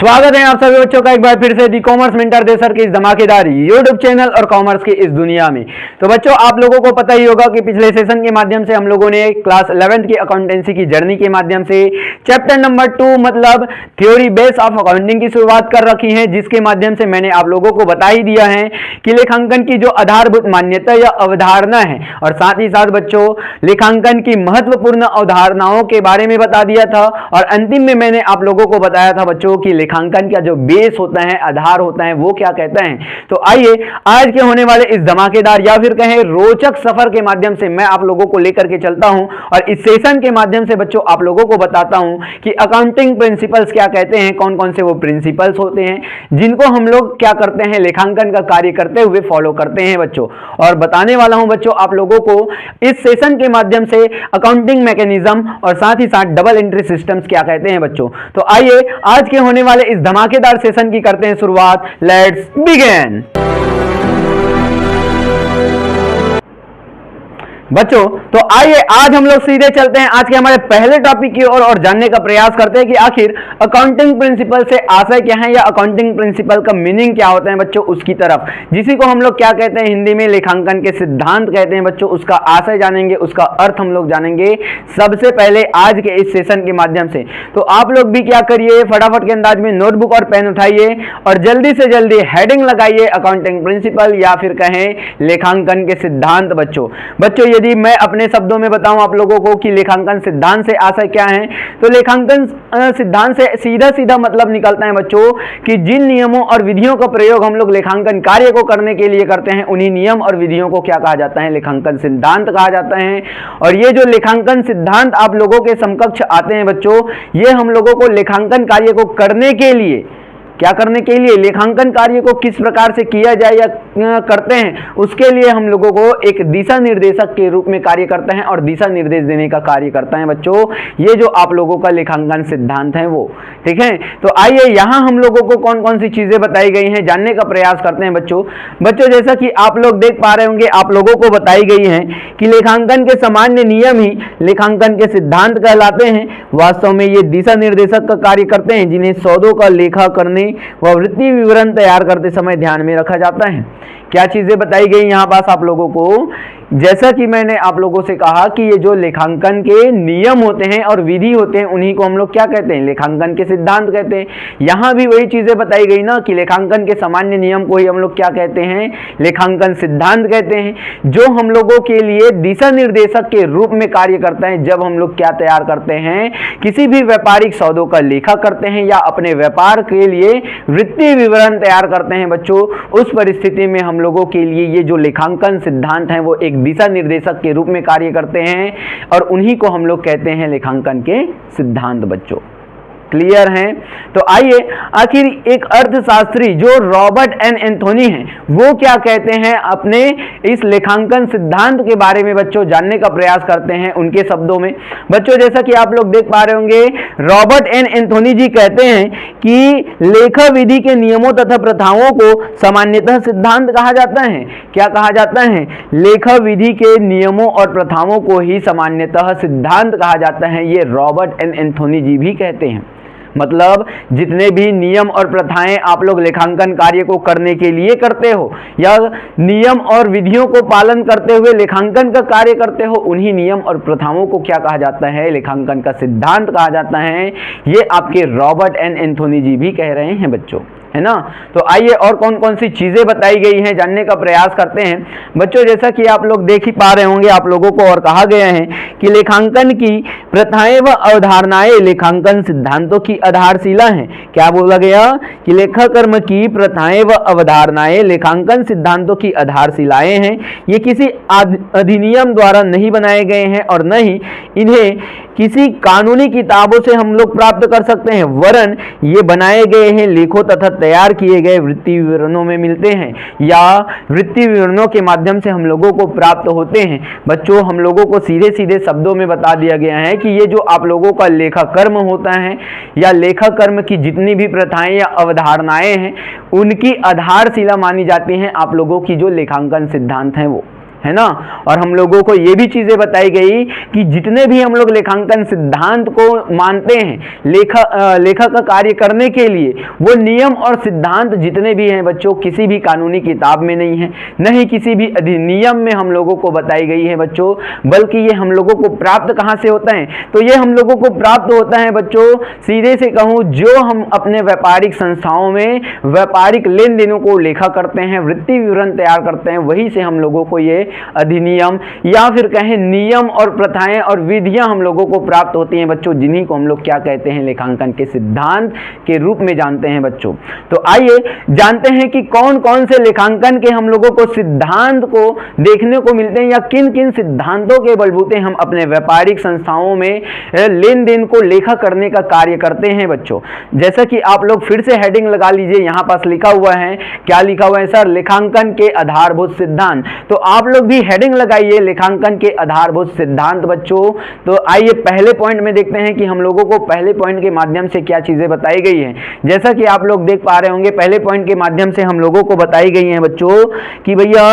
स्वागत है आप सभी बच्चों का एक बार फिर से दी कॉमर्स मेंटर देसर के इस धमाकेदार यूट्यूब चैनल और कॉमर्स की इस दुनिया में। तो बच्चों, आप लोगों को पता ही होगा कि पिछले सेशन के माध्यम से हम लोगों ने क्लास 11th की अकाउंटेंसी की जर्नी के माध्यम से चैप्टर नंबर 2 मतलब थ्योरी बेस ऑफ अकाउंटिंग की शुरुआत कर रखी है, जिसके माध्यम से मैंने आप लोगों को बता ही दिया है कि लेखांकन की जो आधारभूत मान्यता या अवधारणा है, और साथ ही साथ बच्चों लेखांकन की महत्वपूर्ण अवधारणाओं के बारे में बता दिया था, और अंतिम में मैंने आप लोगों को बताया था बच्चों की लेखांकन का जो बेस होता है, आधार होता है, वो क्या कहता है। तो आइए आज के होने वाले इस धमाकेदार या फिर कहें रोचक सफर के माध्यम से मैं आप लोगों को लेकर के चलता हूं, और इस सेशन के माध्यम से बच्चों आप लोगों को बताता हूं कि अकाउंटिंग प्रिंसिपल्स क्या कहते हैं, कौन कौन से वो प्रिंसिपल्स होते हैं जिनको हम लोग क्या करते हैं, लेखांकन का कार्य करते हुए फॉलो करते हैं बच्चों। और बताने वाला हूं बच्चों आप लोगों को इस सेशन के माध्यम से अकाउंटिंग मैकेनिज्म और साथ ही साथ डबल एंट्री सिस्टम्स क्या कहते हैं बच्चों। तो आइए आज के होने वाले इस धमाकेदार सेशन की करते हैं शुरुआत। Let's begin. बच्चों तो आइए आज हम लोग सीधे चलते हैं आज के हमारे पहले टॉपिक की ओर और जानने का प्रयास करते हैं कि आखिर अकाउंटिंग प्रिंसिपल से आशय क्या है या अकाउंटिंग प्रिंसिपल का मीनिंग क्या होता है बच्चों, उसकी तरफ, जिसी को हम लोग क्या कहते हैं हिंदी में लेखांकन के सिद्धांत कहते हैं बच्चों। उसका आशय जानेंगे, उसका अर्थ हम लोग जानेंगे सबसे पहले आज के इस सेशन के माध्यम से। तो आप लोग भी क्या करिए, फटाफट के अंदाज में नोटबुक और पेन उठाइए और जल्दी से जल्दी हेडिंग लगाइए अकाउंटिंग प्रिंसिपल या फिर कहें लेखांकन के सिद्धांत बच्चों। यदि मैं अपने शब्दों में बताऊं आप लोगों को कि लेखांकन सिद्धांत से आशय क्या है, तो लेखांकन सिद्धांत से सीधा सीधा मतलब निकलता है बच्चों कि जिन नियमों और विधियों का प्रयोग हम लोग लेखांकन कार्य को करने के लिए करते हैं, उन्हीं नियम और विधियों को क्या कहा जाता है, लेखांकन सिद्धांत कहा जाता है। और ये जो लेखांकन सिद्धांत आप लोगों के समकक्ष आते हैं बच्चों, ये हम लोगों को लेखांकन कार्य को करने के लिए क्या करने के लिए, लेखांकन कार्य को किस प्रकार से किया जाए या करते हैं, उसके लिए हम लोगों को एक दिशा निर्देशक के रूप में कार्य करते हैं और दिशा निर्देश देने का कार्य करता है बच्चों। ये जो आप लोगों का लेखांकन सिद्धांत है वो, ठीक है। तो आइए यहाँ हम लोगों को कौन कौन सी चीजें बताई गई हैं जानने का प्रयास करते हैं बच्चों। जैसा कि आप लोग देख पा रहे होंगे, आप लोगों को बताई गई है कि लेखांकन के सामान्य नियम ही लेखांकन के सिद्धांत कहलाते हैं। वास्तव में ये दिशा निर्देशक का कार्य करते हैं जिन्हें सौदों का लेखा करने व वृत्ति विवरण तैयार करते समय ध्यान में रखा जाता है। क्या चीजें बताई गई यहाँ पास आप लोगों को, जैसा कि मैंने आप लोगों से कहा कि ये जो लेखांकन के नियम होते हैं और विधि होते हैं, उन्हीं को हम लोग क्या कहते हैं, लेखांकन के सिद्धांत कहते हैं। यहाँ भी वही चीजें बताई गई ना कि लेखांकन के सामान्य नियम को ही हम लोग क्या कहते हैं, लेखांकन सिद्धांत कहते हैं, जो हम लोगों के लिए दिशा निर्देशक के रूप में कार्य करता है जब हम लोग क्या तैयार करते हैं, किसी भी व्यापारिक सौदों का लेखा करते हैं या अपने व्यापार के लिए वित्तीय विवरण तैयार करते हैं बच्चों। उस परिस्थिति में हम लोगों के लिए ये जो लेखांकन सिद्धांत है वो एक दिशा निर्देशक के रूप में कार्य करते हैं, और उन्हीं को हम लोग कहते हैं लेखांकन के सिद्धांत बच्चों। क्लियर है। तो आइए आखिर एक अर्थशास्त्री जो रॉबर्ट एन एंथोनी हैं, वो क्या कहते हैं अपने इस लेखांकन सिद्धांत के बारे में बच्चों जानने का प्रयास करते हैं उनके शब्दों में। जैसा कि आप लोग देख पा रहे होंगे, रॉबर्ट एन एंथोनी जी कहते हैं कि लेखा विधि के नियमों तथा प्रथाओं को सामान्यतः सिद्धांत कहा जाता है। क्या कहा जाता है, लेखा विधि के नियमों और प्रथाओं को ही सामान्यतः सिद्धांत कहा जाता है। ये रॉबर्ट एन एंथोनी जी भी कहते हैं। मतलब जितने भी नियम और प्रथाएं आप लोग लेखांकन कार्य को करने के लिए करते हो या नियम और विधियों को पालन करते हुए लेखांकन का कार्य करते हो, उन्हीं नियम और प्रथाओं को क्या कहा जाता है, लेखांकन का सिद्धांत कहा जाता है। ये आपके रॉबर्ट एन एंथोनी जी भी कह रहे हैं बच्चों, है ना। तो आइए और कौन कौन सी चीजें बताई गई हैं जानने का प्रयास करते हैं जैसा कि आप लोग देख ही पा रहे होंगे, आप लोगों को और कहा गया है कि लेखांकन की प्रथाएं व अवधारणाएं लेखांकन सिद्धांतों की आधारशिला हैं। क्या बोला गया कि लेखा कर्म की प्रथाएं व अवधारणाएं लेखांकन सिद्धांतों की आधारशिलाएं हैं। ये किसी अधिनियम द्वारा नहीं बनाए गए हैं और न ही इन्हें किसी कानूनी किताबों से हम लोग प्राप्त कर सकते हैं, वरन ये बनाए गए हैं लेखों तथा तैयार किए गए वृत्तीय विवरणों में मिलते हैं या वृत्तीय विवरणों के माध्यम से हम लोगों को प्राप्त होते हैं। हम लोगों को सीधे सीधे शब्दों में बता दिया गया है कि ये जो आप लोगों का लेखा कर्म होता है या लेखा कर्म की जितनी भी प्रथाएं या अवधारणाएं हैं, उनकी आधारशिला मानी जाती हैं आप लोगों की जो लेखांकन सिद्धांत हैं वो। है ना। और हम लोगों को ये भी चीजें बताई गई कि जितने भी हम लोग लेखांकन सिद्धांत को मानते हैं लेखा का कार्य करने के लिए, वो नियम और सिद्धांत जितने भी हैं बच्चों किसी भी कानूनी किताब में नहीं है, न ही किसी भी अधिनियम में हम लोगों को बताई गई है बच्चों, बल्कि ये हम लोगों को प्राप्त कहां से होता है, तो ये हम लोगों को प्राप्त होता है बच्चों, सीधे से कहूं जो हम अपने व्यापारिक संस्थाओं में व्यापारिक लेन देनों को लेखा करते हैं, वृत्ति विवरण तैयार करते हैं, वहीं से हम लोगों को ये अधिनियम या फिर कहें नियम और प्रथाएं और विधियां हम लोगों को प्राप्त होती हैं बच्चों, जिन्हीं को हम लोग क्या कहते हैं, लेखांकन के सिद्धांत के रूप में जानते हैं बच्चों। तो आइए जानते हैं कि कौन कौन से लेखांकन के हम लोगों को सिद्धांत को देखने को मिलते हैं या किन किन सिद्धांतों के बलबूते हम अपने व्यापारिक संस्थाओं में लेन देन को लेखा करने का कार्य करते हैं बच्चों। जैसा कि आप लोग फिर से हेडिंग लगा लीजिए, यहां पास लिखा हुआ है, क्या लिखा हुआ है सर, लेखांकन के आधारभूत सिद्धांत। तो आप लोग भी हेडिंग लगाइए लेखांकन के आधारभूत सिद्धांत बच्चों। तो आइए पहले पॉइंट में देखते हैं कि हम लोगों को पहले पॉइंट के माध्यम से क्या चीजें बताई गई है। जैसा कि आप लोग देख पा रहे होंगे, पहले पॉइंट के माध्यम से हम लोगों को बताई गई है बच्चों कि भैया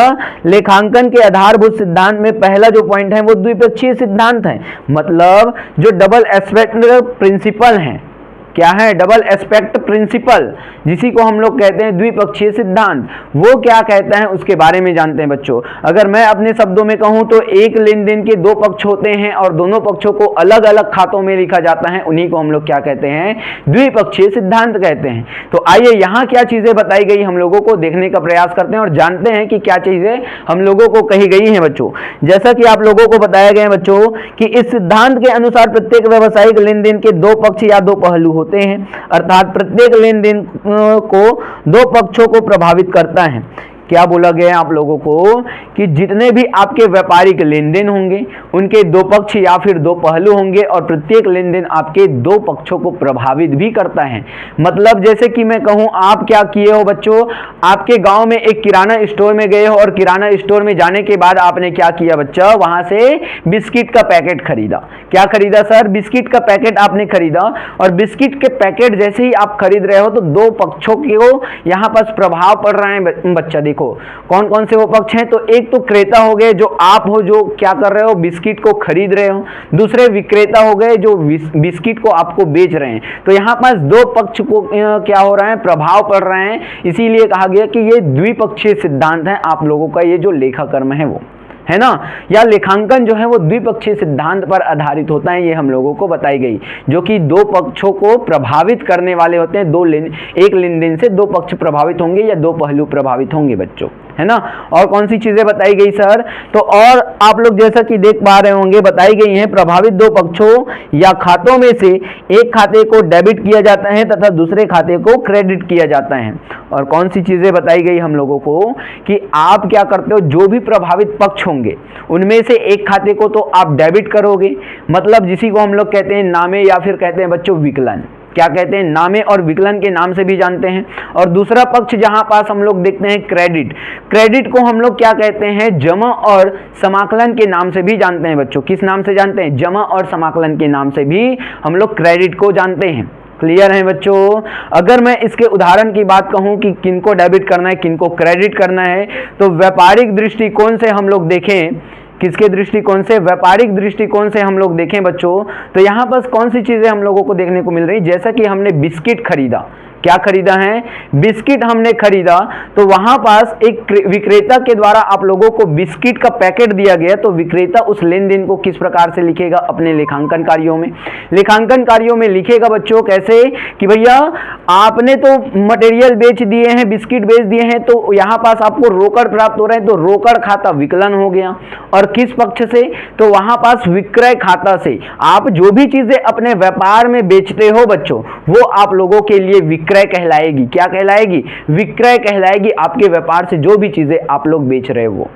लेखांकन के आधारभूत सिद्धांत में पहला जो पॉइंट है वो द्विपक्षीय सिद्धांत है, मतलब जो डबल एस्पेक्ट प्रिंसिपल है। क्या है? डबल एस्पेक्ट प्रिंसिपल, जिसी को हम लोग कहते हैं द्विपक्षीय सिद्धांत। वो क्या कहता है उसके बारे में जानते हैं बच्चों। अगर मैं अपने शब्दों में कहूं तो एक लेन देन के दो पक्ष होते हैं और दोनों पक्षों को अलग अलग खातों में लिखा जाता है, उन्हीं को हम लोग क्या कहते हैं, द्विपक्षीय सिद्धांत कहते हैं। तो आइए यहाँ क्या चीजें बताई गई हम लोगों को देखने का प्रयास करते हैं और जानते हैं कि क्या चीजें हम लोगों को कही गई हैं बच्चों। जैसा कि आप लोगों को बताया गया है बच्चों कि इस सिद्धांत के अनुसार प्रत्येक व्यावसायिक लेन देन के दो पक्ष या दो पहलू होते हैं, अर्थात प्रत्येक लेन देन को दो पक्षों को प्रभावित करता है। क्या बोला गया है आप लोगों को कि जितने भी आपके व्यापारिक लेन देन होंगे उनके दो पक्ष या फिर दो पहलू होंगे और प्रत्येक लेन देन आपके दो पक्षों को प्रभावित भी करता है। मतलब जैसे कि मैं कहूं, आप क्या किए हो बच्चों, आपके गांव में एक किराना स्टोर में गए हो और किराना स्टोर में जाने के बाद आपने क्या किया बच्चा, वहां से बिस्किट का पैकेट खरीदा। क्या खरीदा सर? बिस्किट का पैकेट आपने खरीदा। और बिस्किट के पैकेट जैसे ही आप खरीद रहे हो तो दो पक्षों को यहाँ पर प्रभाव पड़ रहा है बच्चा। देखो कौन कौन से वो पक्ष हैं, तो एक तो क्रेता हो गए जो आप हो, जो क्या कर रहे हो, बिस्किट को खरीद रहे हो। दूसरे विक्रेता हो गए जो बिस्किट को आपको बेच रहे हैं। तो यहाँ पास दो पक्ष को क्या हो रहा है, प्रभाव पड़ रहे हैं। इसीलिए कहा गया कि ये द्विपक्षीय सिद्धांत है आप लोगों का, ये जो लेखा कर्म है वो, है ना, या लेखांकन जो है वो द्विपक्षीय सिद्धांत पर आधारित होता है। ये हम लोगों को बताई गई, जो कि दो पक्षों को प्रभावित करने वाले होते हैं। एक लेन देन से दो पक्ष प्रभावित होंगे या दो पहलू प्रभावित होंगे बच्चों, है ना। और कौन सी चीजें बताई गई सर? तो और आप लोग जैसा कि देख पा रहे होंगे बताई गई हैं, प्रभावित दो पक्षों या खातों में से एक खाते को डेबिट किया जाता है तथा दूसरे खाते को क्रेडिट किया जाता है। और कौन सी चीजें बताई गई हम लोगों को कि आप क्या करते हो, जो भी प्रभावित पक्ष होंगे उनमें से एक खाते को तो आप डेबिट करोगे, मतलब जिसी को हम लोग कहते हैं नामे या फिर कहते हैं बच्चों विकलन। क्या कहते हैं? नामे और विकलन के नाम से भी जानते हैं। और दूसरा पक्ष जहां पास हम लोग देखते हैं क्रेडिट, क्रेडिट को हम लोग क्या कहते हैं, जमा और समाकलन के नाम से भी जानते हैं बच्चों। किस नाम से जानते हैं? जमा और समाकलन के नाम से भी हम लोग क्रेडिट को जानते हैं। क्लियर है बच्चों? अगर मैं इसके उदाहरण की बात कहूं कि किनको डेबिट करना है किनको क्रेडिट करना है, तो व्यापारिक दृष्टिकोण से हम लोग देखें, किसके दृष्टिकोण से? व्यापारिक दृष्टिकोण से हम लोग देखें बच्चों, तो यहाँ पर कौन सी चीजें हम लोगों को देखने को मिल रही, जैसा कि हमने बिस्किट खरीदा। क्या खरीदा है? बिस्किट हमने खरीदा, तो वहां पास एक विक्रेता के द्वारा आप लोगों को बिस्किट का पैकेट दिया गया, तो विक्रेता उस लेन देन को किस प्रकार से लिखेगा? अपने लेखांकन कार्यों में। लेखांकन कार्यों में लिखेगा बच्चों कैसे कि भैया आपने तो मटेरियल बेच दिए हैं, बिस्किट बेच दिए हैं, तो यहाँ पास आपको रोकड़ प्राप्त हो रहे हैं, तो रोकड़ खाता विकलन हो गया। और किस पक्ष से? तो वहां पास विक्रय खाता से। आप जो भी चीजें अपने व्यापार में बेचते हो बच्चों, वो आप लोगों के लिए विक्रय कहलाएगी। क्या कहलाएगी? विक्रय कहलाएगी। आपके व्यापार से जो भी चीजें आप लोग बेच रहे हो वो।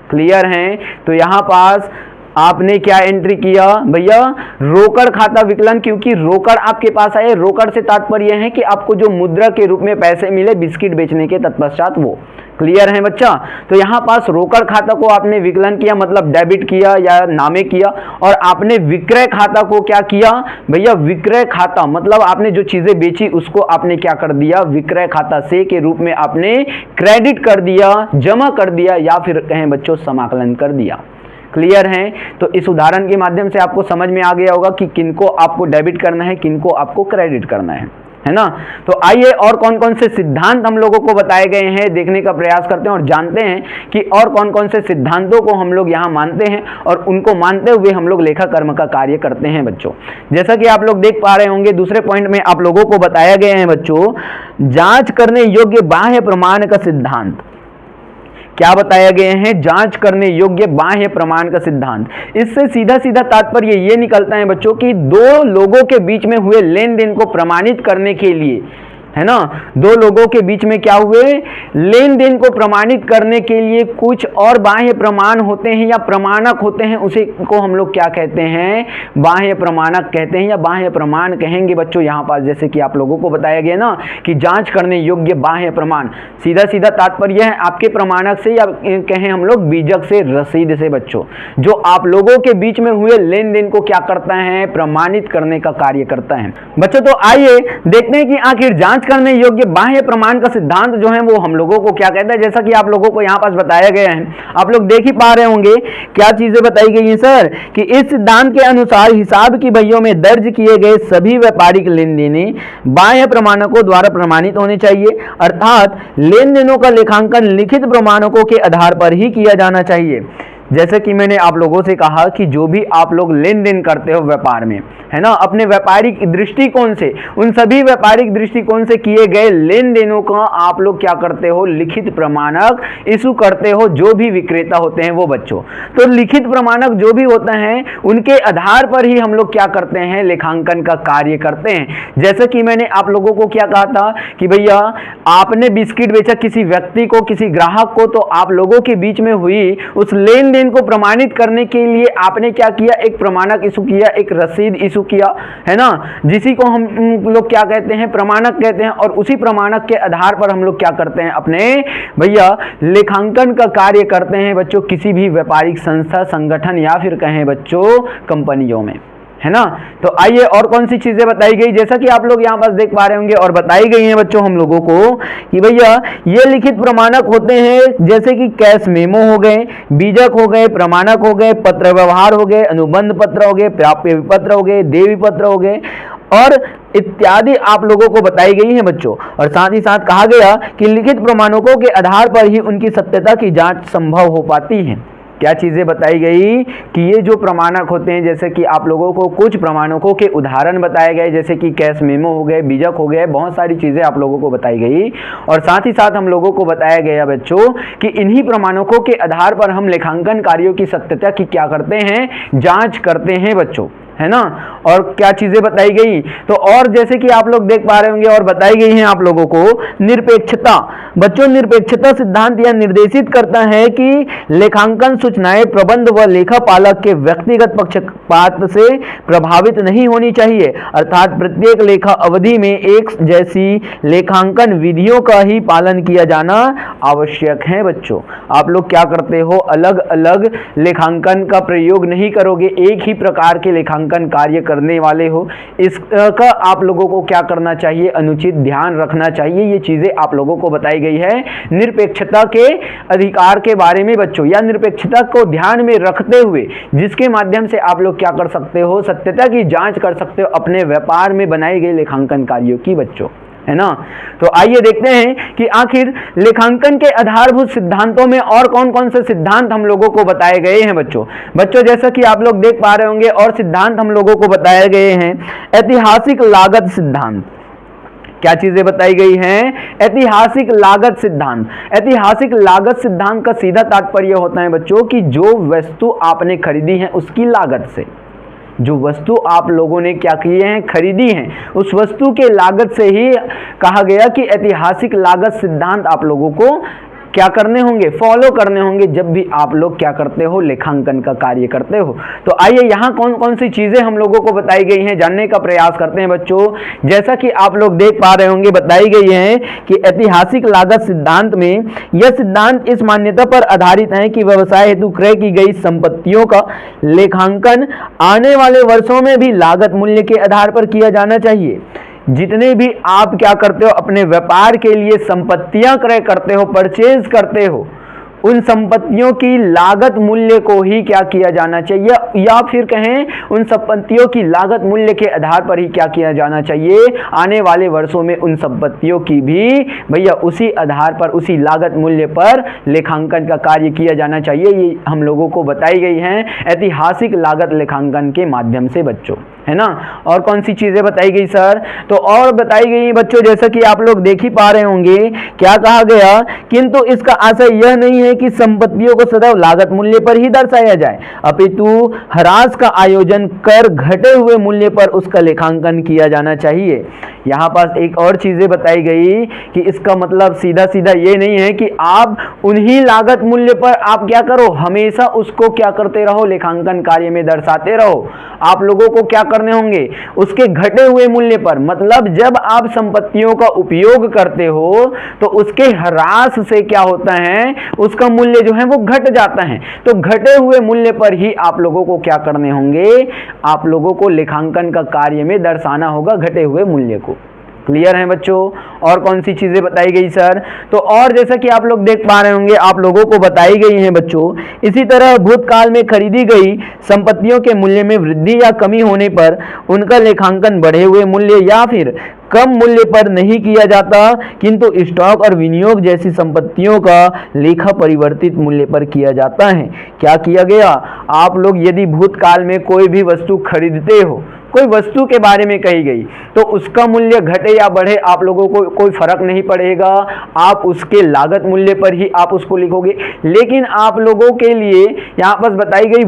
क्लियर हैं? तो यहां पास आपने क्या एंट्री किया भैया? रोकड़ खाता विकलन, क्योंकि रोकड़ आपके पास आए। रोकड़ से तात्पर्य है कि आपको जो मुद्रा के रूप में पैसे मिले बिस्किट बेचने के तत्पश्चात वो। क्लियर है बच्चा। तो यहाँ पास रोकड़ खाता को आपने विकलन किया, मतलब डेबिट किया या नामे किया, और आपने विक्रय खाता को क्या किया भैया, विक्रय खाता मतलब आपने जो चीजें बेची उसको आपने क्या कर दिया, विक्रय खाता से के रूप में आपने क्रेडिट कर दिया, जमा कर दिया, या फिर कहें बच्चों समाकलन कर दिया। क्लियर है। तो इस उदाहरण के माध्यम से आपको समझ में आ गया होगा कि किनको आपको डेबिट करना है, किनको आपको क्रेडिट करना है ना। तो आइए और कौन कौन से सिद्धांत हम लोगों को बताए गए हैं देखने का प्रयास करते हैं और जानते हैं कि और कौन कौन से सिद्धांतों को हम लोग यहाँ मानते हैं और उनको मानते हुए हम लोग लेखा कर्म का कार्य करते हैं बच्चों। जैसा कि आप लोग देख पा रहे होंगे, दूसरे पॉइंट में आप लोगों को बताया गया है बच्चों, जांच करने योग्य बाह्य प्रमाण का सिद्धांत। क्या बताया गया है, जांच करने योग्य बाह्य प्रमाण का सिद्धांत। इससे सीधा सीधा तात्पर्य ये निकलता है बच्चों कि दो लोगों के बीच में हुए लेन देन को प्रमाणित करने के लिए, है ना, दो लोगों के बीच में क्या हुए, लेन देन को प्रमाणित करने के लिए कुछ और बाह्य प्रमाण होते हैं या प्रमाणक होते हैं, उसे को हम लोग क्या कहते हैं, बाह्य प्रमाणक कहते हैं या बाह्य प्रमाण कहेंगे बच्चों। यहाँ पास जैसे कि आप लोगों को बताया गया ना कि जांच करने योग्य बाह्य प्रमाण, सीधा सीधा तात्पर्य है आपके प्रमाणक से या कहें हम लोग बीजक से, रसीद से बच्चों, जो आप लोगों के बीच में हुए लेन देन को क्या करता है, प्रमाणित करने का कार्य करता है बच्चों। तो आइए देखते हैं कि आखिर जांच करने योग्य बाह्य प्रमाण का सिद्धांत जो है वो हम लोगों को क्या कहता है। जैसा कि आप लोगों को यहाँ पास बताया गया है, आप लोग देख ही पा रहे होंगे क्या चीजें बताई गई हैं सर, कि इस सिद्धांत के अनुसार हिसाब की बहियों में दर्ज किए गए सभी व्यापारिक लेन देने बाह्य प्रमाणकों द्वारा प्रमाणित होने चाहिए, अर्थात लेन देनों का लेखांकन लिखित प्रमाणकों के आधार पर ही किया जाना चाहिए। जैसे कि मैंने आप लोगों से कहा कि जो भी आप लोग लेन देन करते हो व्यापार में, है ना, अपने व्यापारिक दृष्टिकोण से, उन सभी व्यापारिक दृष्टिकोण से किए गए लेन देनों का आप लोग क्या करते हो, लिखित प्रमाणक इशू करते हो, जो भी विक्रेता होते हैं वो बच्चों। तो लिखित प्रमाणक जो भी होता है उनके आधार पर ही हम लोग क्या करते हैं, लेखांकन का कार्य करते हैं। जैसे कि मैंने आप लोगों को क्या कहा था कि भैया आपने बिस्किट बेचा किसी व्यक्ति को, किसी ग्राहक को, तो आप लोगों के बीच में हुई उस लेन देन को प्रमाणित करने के लिए आपने क्या किया, एक प्रमाणक इशू किया, एक रसीद इशू किया, है ना, जिसी को हम लोग क्या कहते हैं, प्रमाणक कहते हैं। और उसी प्रमाणक के आधार पर हम लोग क्या करते हैं, अपने भैया लेखांकन का कार्य करते हैं बच्चों, किसी भी व्यापारिक संस्था, संगठन या फिर कहें बच्चों कंपनियों में, है ना। तो आइए और कौन सी चीजें बताई गई, जैसा कि आप लोग यहाँ पास देख पा रहे होंगे और बताई गई हैं बच्चों हम लोगों को कि भैया ये लिखित प्रमाणक होते हैं, जैसे कि कैश मेमो हो गए, बीजक हो गए, प्रमाणक हो गए, पत्र व्यवहार हो गए, अनुबंध पत्र हो गए, प्राप्य विपत्र हो गए, देय विपत्र हो गए और इत्यादि आप लोगों को बताई गई है बच्चों। और साथ ही साथ कहा गया कि लिखित प्रमाणकों के आधार पर ही उनकी सत्यता की जांच संभव हो पाती है। क्या चीजें बताई गई कि ये जो प्रमाणक होते हैं, जैसे कि आप लोगों को कुछ प्रमाणकों के उदाहरण बताए गए, जैसे कि कैश मेमो हो गए, बीजक हो गए, बहुत सारी चीजें आप लोगों को बताई गई। और साथ ही साथ हम लोगों को बताया गया बच्चों कि इन्हीं प्रमाणकों के आधार पर हम लेखांकन कार्यों की सत्यता की क्या करते हैं, जांच करते हैं बच्चों, है ना। और क्या चीजें बताई गई, तो और जैसे कि आप लोग देख पा रहे होंगे और बताई गई हैं आप लोगों को निरपेक्षता। बच्चों निरपेक्षता सिद्धांत यह निर्देशित करता है कि लेखांकन सूचनाएं प्रबंध व लेखापालक के व्यक्तिगत पक्षपात से प्रभावित नहीं होनी चाहिए, अर्थात प्रत्येक लेखा अवधि में एक जैसी लेखांकन विधियों का ही पालन किया जाना आवश्यक है बच्चों। आप लोग क्या करते हो, अलग अलग लेखांकन का प्रयोग नहीं करोगे, एक ही प्रकार के लेखांकन कार्य करने वाले हो, इसका आप लोगों को क्या करना चाहिए, अनुचित ध्यान रखना चाहिए। ये चीजें आप लोगों को बताई गई है निरपेक्षता के अधिकार के बारे में बच्चों, या निरपेक्षता को ध्यान में रखते हुए जिसके माध्यम से आप लोग क्या कर सकते हो, सत्यता की जांच कर सकते हो अपने व्यापार में बनाए गए लेखांकन कार्यों की बच्चों, है ना। तो आइए देखते हैं कि आखिर लेखांकन के आधारभूत सिद्धांतों में और कौन कौन से सिद्धांत हम लोगों को बताए गए हैं बच्चों जैसा कि आप लोग देख पा रहे होंगे और सिद्धांत हम लोगों को बताए गए हैं। ऐतिहासिक लागत सिद्धांत, क्या चीजें बताई गई हैं, ऐतिहासिक लागत सिद्धांत। ऐतिहासिक लागत सिद्धांत का सीधा तात्पर्य होता है बच्चों कि जो वस्तु आपने खरीदी है उसकी लागत से, जो वस्तु आप लोगों ने क्या किए हैं, खरीदी हैं, उस वस्तु के लागत से ही कहा गया कि ऐतिहासिक लागत सिद्धांत आप लोगों को क्या करने होंगे, फॉलो करने होंगे जब भी आप लोग क्या करते हो, लेखांकन का कार्य करते हो। तो आइए यहाँ कौन कौन सी चीजें हम लोगों को बताई गई हैं जानने का प्रयास करते हैं बच्चों। जैसा कि आप लोग देख पा रहे होंगे बताई गई है कि ऐतिहासिक लागत सिद्धांत में यह सिद्धांत इस मान्यता पर आधारित है कि व्यवसाय हेतु क्रय की गई संपत्तियों का लेखांकन आने वाले वर्षों में भी लागत मूल्य के आधार पर किया जाना चाहिए। जितने भी आप क्या करते हो, अपने व्यापार के लिए संपत्तियां क्रय करते हो, परचेज करते हो, उन संपत्तियों की लागत मूल्य को ही क्या किया जाना चाहिए, या फिर कहें उन संपत्तियों की लागत मूल्य के आधार पर ही क्या किया जाना चाहिए, आने वाले वर्षों में उन संपत्तियों की भी भैया उसी आधार पर, उसी लागत मूल्य पर लेखांकन का कार्य किया जाना चाहिए। ये हम लोगों को बताई गई है ऐतिहासिक लागत लेखांकन के माध्यम से बच्चों, है ना। और कौन सी चीजें बताई गई सर, तो और बताई गई बच्चों, जैसा कि आप लोग देख ही पा रहे होंगे क्या कहा गया, किंतु इसका आशय यह नहीं है कि संपत्तियों को सदैव लागत मूल्य पर ही दर्शाया जाए, अपितु ह्रास का आयोजन कर घटे हुए मूल्य पर उसका लेखांकन किया जाना चाहिए। यहाँ पास एक और चीजें बताई गई कि इसका मतलब सीधा सीधा ये नहीं है कि आप उन्हीं लागत मूल्य पर आप क्या करो, हमेशा उसको क्या करते रहो, लेखांकन कार्य में दर्शाते रहो। आप लोगों को क्या करने होंगे, उसके घटे हुए मूल्य पर, मतलब जब आप संपत्तियों का उपयोग करते हो तो उसके ह्रास से क्या होता है, उसका मूल्य जो है वो घट जाता है। तो घटे हुए मूल्य पर ही आप लोगों को क्या करने होंगे, आप लोगों को लेखांकन का कार्य में दर्शाना होगा घटे हुए मूल्य को। क्लियर है बच्चों। और कौन सी चीजें बताई गई सर, तो और जैसा कि आप लोग देख पा रहे होंगे आप लोगों को बताई गई हैं बच्चों, इसी तरह भूतकाल में खरीदी गई संपत्तियों के मूल्य में वृद्धि या कमी होने पर उनका लेखांकन बढ़े हुए मूल्य या फिर कम मूल्य पर नहीं किया जाता, किंतु स्टॉक और विनियोग जैसी संपत्तियों का लेखा परिवर्तित मूल्य पर किया जाता है। क्या किया गया, आप लोग यदि भूतकाल में कोई भी वस्तु खरीदते हो, कोई वस्तु के बारे में कही गई, तो उसका मूल्य घटे या बढ़े आप लोगों को कोई फर्क नहीं पड़ेगा, आप उसके लागत मूल्य पर ही आप उसको लिखोगे। लेकिन आप लोगों के लिए यहाँ पर बताई गई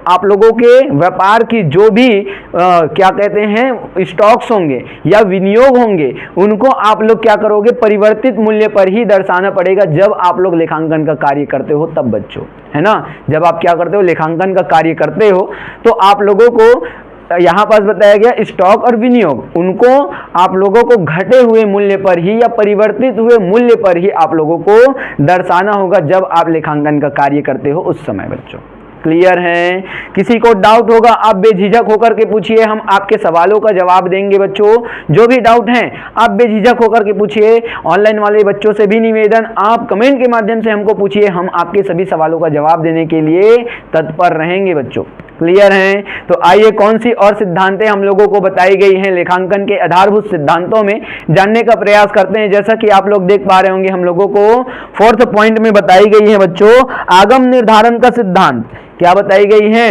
आप लोगों के व्यापार की जो भी क्या कहते हैं स्टॉक्स होंगे या विनियोग होंगे, उनको आप लोग क्या करोगे, परिवर्तित मूल्य पर ही दर्शाना पड़ेगा जब आप लोग लेखांकन का कार्य करते हो तब बच्चों, है ना। जब आप क्या करते हो, लेखांकन का कार्य करते हो, तो आप लोगों को यहाँ पास बताया गया स्टॉक और विनियोग, उनको आप लोगों को घटे हुए मूल्य पर ही या परिवर्तित हुए मूल्य पर ही आप लोगों को दर्शाना होगा जब आप लेखांकन का कार्य करते हो उस समय बच्चों। क्लियर है। किसी को डाउट होगा आप बेझिझक होकर के पूछिए, हम आपके सवालों का जवाब देंगे बच्चों। जो भी डाउट हैं आप बेझिझक होकर के पूछिए। ऑनलाइन वाले बच्चों से भी निवेदन, आप कमेंट के माध्यम से हमको पूछिए, हम आपके सभी सवालों का जवाब देने के लिए तत्पर रहेंगे बच्चों। क्लियर हैं। तो आइए कौन सी और सिद्धांतें हम लोगों को बताई गई हैं लेखांकन के आधारभूत सिद्धांतों में जानने का प्रयास करते हैं। जैसा कि आप लोग देख पा रहे होंगे हम लोगों को 4th पॉइंट में बताई गई है बच्चों आगम निर्धारण का सिद्धांत। क्या बताई गई है,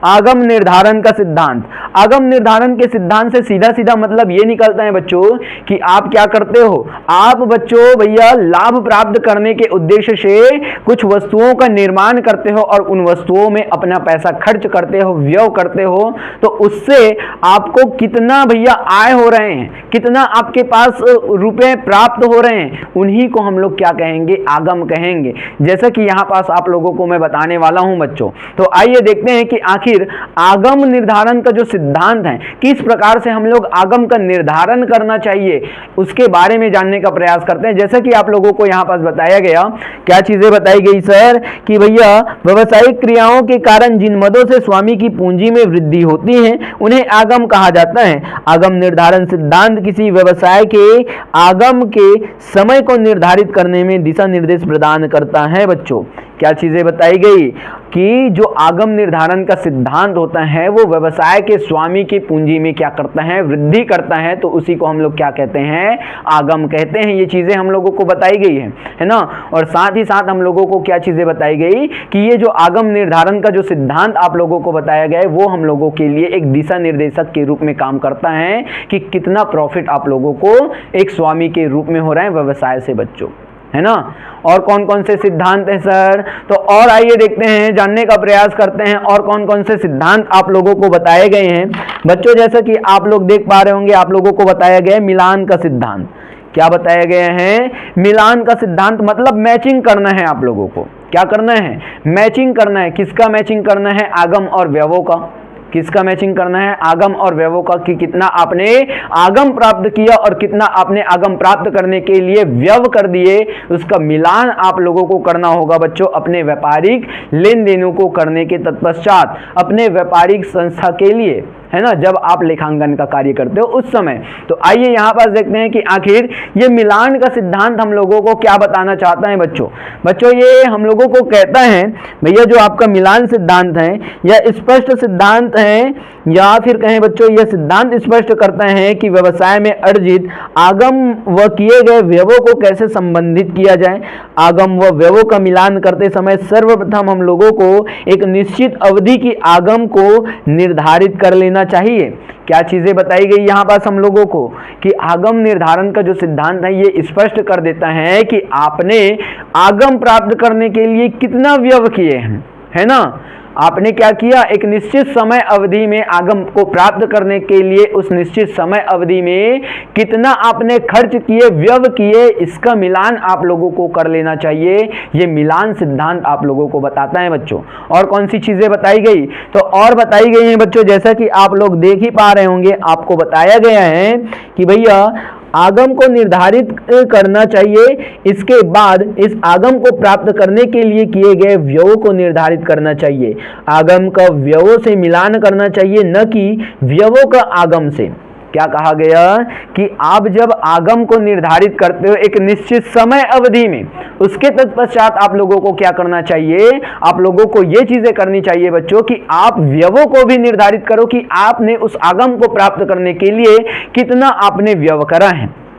आगम निर्धारण का सिद्धांत। आगम निर्धारण के सिद्धांत से सीधा सीधा मतलब ये निकलता है बच्चों कि आप क्या करते हो, आप बच्चों भैया लाभ प्राप्त करने के उद्देश्य से कुछ वस्तुओं का निर्माण करते हो और उन वस्तुओं में अपना पैसा खर्च करते हो, व्यय करते हो, तो उससे आपको कितना भैया आय हो रहे हैं, कितना आपके पास रुपए प्राप्त हो रहे हैं, उन्हीं को हम लोग क्या कहेंगे, आगम कहेंगे। जैसा कि यहाँ पास आप लोगों को मैं बताने वाला हूं बच्चों। तो आइए देखते हैं कि आखिर आगम निर्धारण का जो सिद्धांत है, किस प्रकार से हम लोग आगम का निर्धारण करना चाहिए, उसके बारे में जानने का प्रयास करते हैं। जैसा कि आप लोगों को यहाँ पास बताया गया, क्या चीजें बताई गई सर, कि भैया व्यावसायिक क्रियाओं के कारण जिन मदों से स्वामी की पूंजी में वृद्धि होती है उन्हें आगम कहा जाता है। आगम निर्धारण सिद्धांत किसी व्यवसाय के आगम के समय को निर्धारित करने में दिशा निर्देश प्रदान करता है बच्चों। क्या चीजें बताई गई कि जो आगम निर्धारण का सिद्धांत होता है वो व्यवसाय के स्वामी की पूंजी में क्या करता है, वृद्धि करता है, तो उसी को हम लोग क्या कहते हैं, आगम कहते हैं। ये चीजें हम लोगों को बताई गई है ना। और साथ ही साथ हम लोगों को क्या चीजें बताई गई कि ये जो आगम निर्धारण का जो सिद्धांत आप लोगों को बताया गया है वो हम लोगों के लिए एक दिशा निर्देशक के रूप में काम करता है कि कितना प्रॉफिट आप लोगों को एक स्वामी के रूप में हो रहा है व्यवसाय से बच्चों, है ना। और कौन कौन से सिद्धांत हैं सर, तो और आइए देखते हैं, जानने का प्रयास करते हैं और कौन कौन से सिद्धांत आप लोगों को बताए गए हैं बच्चों। जैसा कि आप लोग देख पा रहे होंगे आप लोगों को बताया गया है मिलान का सिद्धांत। क्या बताया गया है? मिलान का सिद्धांत मतलब मैचिंग करना है आप लोगों को। क्या करना है? मैचिंग करना है। किसका मैचिंग करना है? आगम और व्यवों का। किसका मैचिंग करना है? आगम और व्यवों का, कि कितना आपने आगम प्राप्त किया और कितना आपने आगम प्राप्त करने के लिए व्यव कर दिए, उसका मिलान आप लोगों को करना होगा बच्चों, अपने व्यापारिक लेन देनों को करने के तत्पश्चात, अपने व्यापारिक संस्था के लिए, है ना, जब आप लेखांकन का कार्य करते हो उस समय। तो आइए यहाँ पर देखते हैं कि आखिर ये मिलान का सिद्धांत हम लोगों को क्या बताना चाहता है बच्चों ये हम लोगों को कहता है भैया, जो आपका मिलान सिद्धांत है यह स्पष्ट सिद्धांत है, या फिर कहें बच्चों यह सिद्धांत स्पष्ट करता है कि व्यवसाय में अर्जित आगम व किए गए व्यवों को कैसे संबंधित किया जाए। आगम व व्यवों का मिलान करते समय सर्वप्रथम हम लोगों को एक निश्चित अवधि की आगम को निर्धारित कर लेना चाहिए। क्या चीजें बताई गई यहाँ पास हम लोगों को, कि आगम निर्धारण का जो सिद्धांत है ये स्पष्ट कर देता है कि आपने आगम प्राप्त करने के लिए कितना व्यय किए हैं, है ना। आपने क्या किया? एक निश्चित समय अवधि में आगम को प्राप्त करने के लिए उस निश्चित समय अवधि में कितना आपने खर्च किए, व्यय किए, इसका मिलान आप लोगों को कर लेना चाहिए। ये मिलान सिद्धांत आप लोगों को बताता है बच्चों। और कौन सी चीजें बताई गई? तो और बताई गई हैं बच्चों, जैसा कि आप लोग देख ही पा रहे होंगे, आपको बताया गया है कि भैया आगम को निर्धारित करना चाहिए, इसके बाद इस आगम को प्राप्त करने के लिए किए गए व्ययों को निर्धारित करना चाहिए। आगम का व्ययों से मिलान करना चाहिए, न कि व्ययों का आगम से। क्या कहा गया? कि आप जब आगम को निर्धारित करते हो एक निश्चित समय अवधि में, उसके तत्पश्चात आप लोगों को क्या करना चाहिए? आप लोगों को ये चीजें करनी चाहिए बच्चों कि आप व्ययों को भी निर्धारित करो कि आपने उस आगम को प्राप्त करने के लिए कितना आपने व्यय करा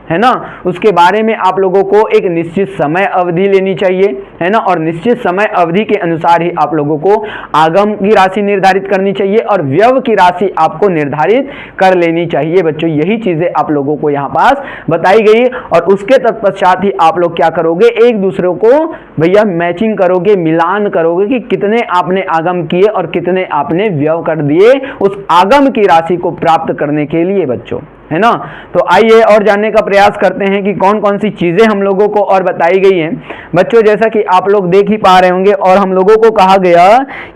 है ना। उसके बारे में आप लोगों को एक निश्चित समय अवधि लेनी चाहिए, है ना, और निश्चित समय अवधि के अनुसार ही आप लोगों को आगम की राशि निर्धारित करनी चाहिए और व्यय की राशि आपको निर्धारित कर लेनी चाहिए बच्चों। यही चीजें आप लोगों को यहाँ पास बताई गई और उसके तत्पश्चात ही आप लोग क्या करोगे? एक दूसरे को भैया मैचिंग करोगे, मिलान करोगे कि कितने आपने आगम किए और कितने आपने व्यय कर दिए उस आगम की राशि को प्राप्त करने के लिए बच्चों, है ना। तो आइए और जानने का प्रयास करते हैं कि कौन कौन सी चीजें हम लोगों को और बताई गई हैं बच्चों। जैसा कि आप लोग देख ही पा रहे होंगे और हम लोगों को कहा गया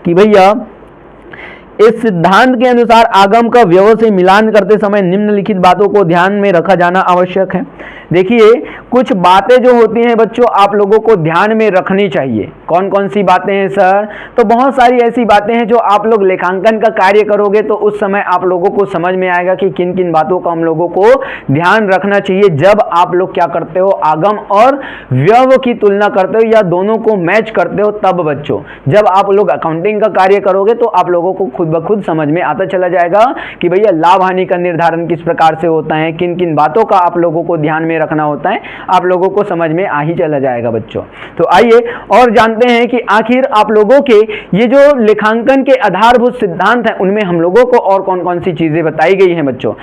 कि भैया इस सिद्धांत के अनुसार आगम का व्यय से मिलान करते समय निम्नलिखित बातों को ध्यान में रखा जाना आवश्यक है। देखिए कुछ बातें जो होती हैं बच्चों आप लोगों को ध्यान में रखनी चाहिए। कौन कौन सी बातें हैं सर? तो बहुत सारी ऐसी बातें हैं जो आप लोग लेखांकन का कार्य करोगे तो उस समय आप लोगों को समझ में आएगा कि किन किन बातों का हम लोगों को ध्यान रखना चाहिए जब आप लोग क्या करते हो, आगम और व्यय की तुलना करते हो या दोनों को मैच करते हो। तब बच्चों जब आप लोग अकाउंटिंग का कार्य करोगे तो आप लोगों को खुद ब खुद समझ में आता चला जाएगा कि भैया लाभ हानि का निर्धारण किस प्रकार से होता है, किन किन बातों का आप लोगों को ध्यान में रखना होता है, आप लोगों को समझ में आ ही चला जाएगा बच्चों। तो आइए और जानते हैं कि आखिर आप लोगों के ये जो लेखांकन के आधारभूत सिद्धांत हैं उनमें हम लोगों को और कौन कौन सी चीजें बताई गई हैं बच्चों।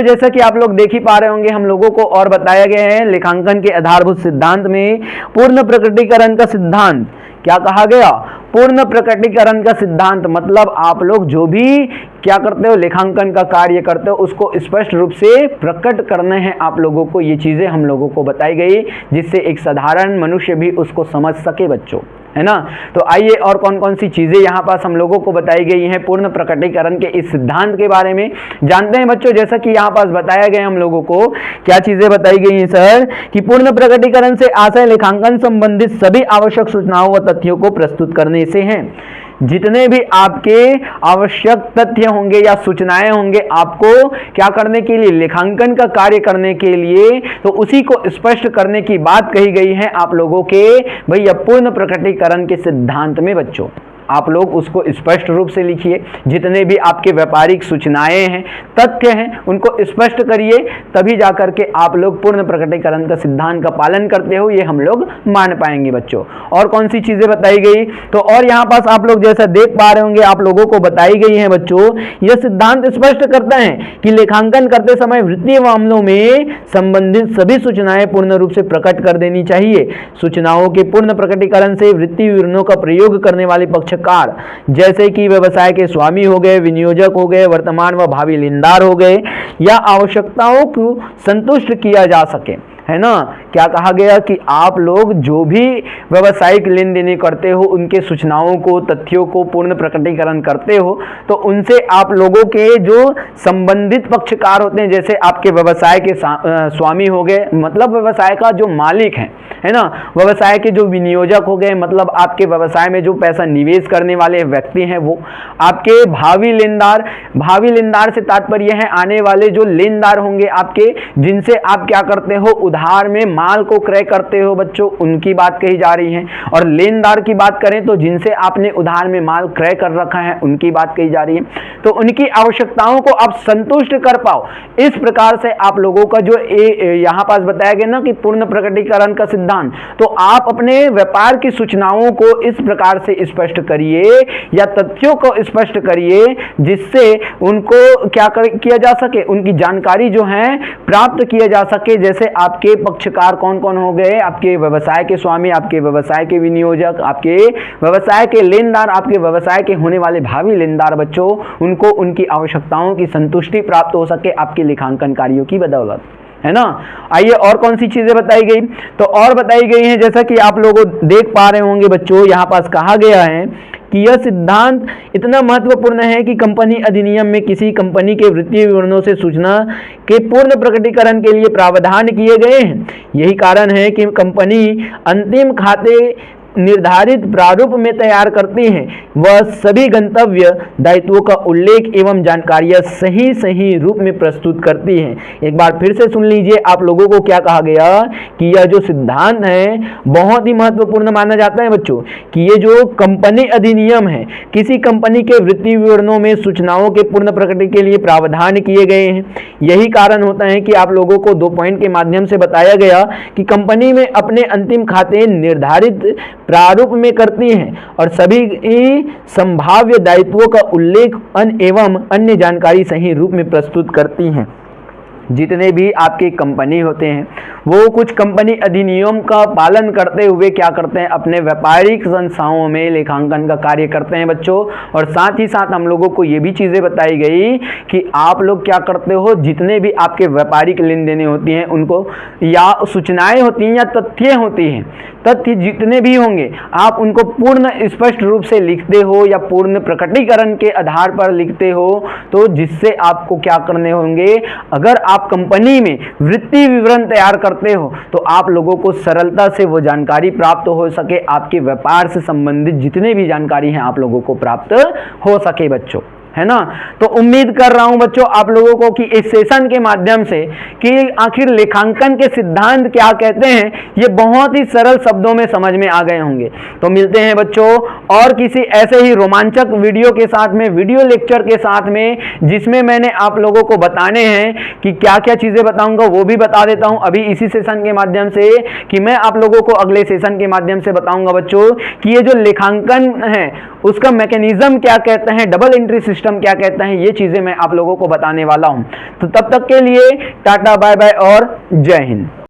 जैसा कि आप लोग देख ही पा रहे होंगे हम लोगों को और बताया गया है लेखांकन के आधारभूत सिद्धांत में पूर्ण प्रकटीकरण का सिद्धांत। क्या कहा गया? पूर्ण प्रकटीकरण का सिद्धांत मतलब आप लोग जो भी क्या करते हो, लेखांकन का कार्य करते हो, उसको स्पष्ट रूप से प्रकट करना है आप लोगों को। ये चीजें हम लोगों को बताई गई जिससे एक साधारण मनुष्य भी उसको समझ सके बच्चों, है ना। तो आइए और कौन कौन सी चीजें यहाँ पास हम लोगों को बताई गई हैं पूर्ण प्रकटीकरण के इस सिद्धांत के बारे में जानते हैं बच्चों। जैसा कि यहाँ पास बताया गया हम लोगों को क्या चीजें बताई गई हैं सर? कि पूर्ण प्रकटीकरण से आशय लेखांकन संबंधित सभी आवश्यक सूचनाओं व तथ्यों को प्रस्तुत करने से है। जितने भी आपके आवश्यक तथ्य होंगे या सूचनाएं होंगे आपको क्या करने के लिए, लेखांकन का कार्य करने के लिए, तो उसी को स्पष्ट करने की बात कही गई है आप लोगों के भैया पूर्ण प्रकटीकरण के सिद्धांत में बच्चों। आप लोग उसको स्पष्ट रूप से लिखिए। जितने भी आपके व्यापारिक सूचनाएं हैं, तथ्य हैं, उनको स्पष्ट करिए, तभी जाकर के आप लोग पूर्ण प्रकटीकरण का सिद्धांत का पालन करते हो, ये हम लोग मान पाएंगे बच्चों। और कौन सी चीजें बताई गई? तो और यहाँ पास आप लोग जैसा देख पा रहे होंगे आप लोगों को बताई गई है बच्चों। यह सिद्धांत स्पष्ट करता है कि लेखांकन करते समय वित्तीय मामलों में संबंधित सभी सूचनाएं पूर्ण रूप से प्रकट कर देनी चाहिए। सूचनाओं के पूर्ण प्रकटीकरण से वित्तीय विवरणों का प्रयोग करने वाले पक्ष जैसे कि व्यवसाय के स्वामी हो गए, विनियोजक हो गए, वर्तमान व भावी लेनदार हो गए, या आवश्यकताओं को संतुष्ट किया जा सके। है ना। क्या कहा गया कि आप लोग जो भी व्यावसायिक लेन देन करते हो, उनके सूचनाओं को, तथ्यों को पूर्ण प्रकटीकरण करते हो, तो उनसे आप लोगों के जो संबंधित पक्षकार होते हैं, जैसे आपके व्यवसाय के स्वामी हो गए, मतलब व्यवसाय का जो मालिक है ना, व्यवसाय के जो विनियोजक हो गए, मतलब आपके व्यवसाय में जो पैसा निवेश करने वाले व्यक्ति हैं, वो आपके भावी लेनदार से तात्पर्य है आने वाले जो लेनदार होंगे आपके, जिनसे आप क्या करते हो, उधार में माल को क्रय करते हो बच्चों, उनकी बात कही जा रही है। और लेनदार की बात करें तो जिनसे आपने उधार में माल क्रय कर रखा है, उनकी बात कही जा रही है। तो उनकी आवश्यकताओं को आप संतुष्ट कर पाओ, इस प्रकार से आप लोगों का जो यहां पास बताया गया ना कि पूर्ण प्रकटीकरण का सिद्धांत, तो आप अपने व्यापार की सूचनाओं को इस प्रकार से स्पष्ट करिए या तथ्यों को स्पष्ट करिए, जिससे उनको क्या किया जा सके, उनकी जानकारी जो है प्राप्त किया जा सके। जैसे आपके पक्षकार कौन कौन हो गए, आपके व्यवसाय के स्वामी, आपके व्यवसाय के विनियोजक, आपके व्यवसाय के लेनदार, आपके व्यवसाय के होने वाले भावी लेनदार बच्चों, उनको उनकी आवश्यकताओं की संतुष्टि प्राप्त हो सके आपके लेखांकन कार्यों की बदौलत, है ना। आइए और कौन सी चीजें बताई गई, तो और बताई गई हैं, जैसा कि आप लोग देख पा रहे होंगे बच्चों, यहां पास कहा गया है कि यह सिद्धांत इतना महत्वपूर्ण है कि कंपनी अधिनियम में किसी कंपनी के वित्तीय विवरणों से सूचना के पूर्ण प्रकटीकरण के लिए प्रावधान किए गए हैं। यही कारण है कि कंपनी अंतिम खाते निर्धारित प्रारूप में तैयार करती हैं, वह सभी गंतव्य दायित्वों का उल्लेख एवं जानकारियां सही रूप में प्रस्तुत करती हैं। एक बार फिर से सुन लीजिए, आप लोगों को क्या कहा गया कि यह जो सिद्धांत है बहुत ही महत्वपूर्ण माना जाता है बच्चों, कि ये जो कंपनी अधिनियम है, किसी कंपनी के वित्तीय विवरणों में सूचनाओं के पूर्ण प्रकटी के लिए प्रावधान किए गए हैं। यही कारण होता है कि आप लोगों को 2 पॉइंट के माध्यम से बताया गया कि कंपनी में अपने अंतिम खाते निर्धारित प्रारूप में करती हैं और सभी संभाव्य दायित्वों का उल्लेख एवं अन्य जानकारी सही रूप में प्रस्तुत करती हैं। जितने भी आपकी कंपनी होते हैं, वो कुछ कंपनी अधिनियम का पालन करते हुए क्या करते हैं, अपने व्यापारिक संस्थाओं में लेखांकन का कार्य करते हैं बच्चों। और साथ ही साथ हम लोगों को ये भी चीज़ें बताई गई कि आप लोग क्या करते हो, जितने भी आपके व्यापारिक लेन देने होती हैं, उनको या सूचनाएं होती हैं या तथ्य होती हैं, तथ्य जितने भी होंगे आप उनको पूर्ण स्पष्ट रूप से लिखते हो या पूर्ण प्रकटीकरण के आधार पर लिखते हो, तो जिससे आपको क्या करने होंगे, अगर आप कंपनी में वित्तीय विवरण तैयार करते हो तो आप लोगों को सरलता से वो जानकारी प्राप्त हो सके, आपके व्यापार से संबंधित जितने भी जानकारी हैं आप लोगों को प्राप्त हो सके बच्चों, है ना। तो उम्मीद कर रहा हूं बच्चों आप लोगों को कि इस सेशन के माध्यम से कि आखिर लेखांकन के सिद्धांत क्या कहते हैं, ये बहुत ही सरल शब्दों में समझ में आ गए होंगे। तो मिलते हैं बच्चों और किसी ऐसे ही रोमांचक वीडियो के साथ में, वीडियो लेक्चर के साथ में, जिसमें मैंने आप लोगों को बताने हैं कि क्या क्या चीजें बताऊंगा, वो भी बता देता हूं अभी इसी सेशन के माध्यम से, कि मैं आप लोगों को अगले सेशन के माध्यम से बताऊंगा बच्चों कि ये जो लेखांकन है उसका मैकेनिज्म क्या कहते हैं, डबल एंट्री सिस्टम क्या कहता है, ये चीजें मैं आप लोगों को बताने वाला हूं। तो तब तक के लिए टाटा बाय बाय और जय हिंद।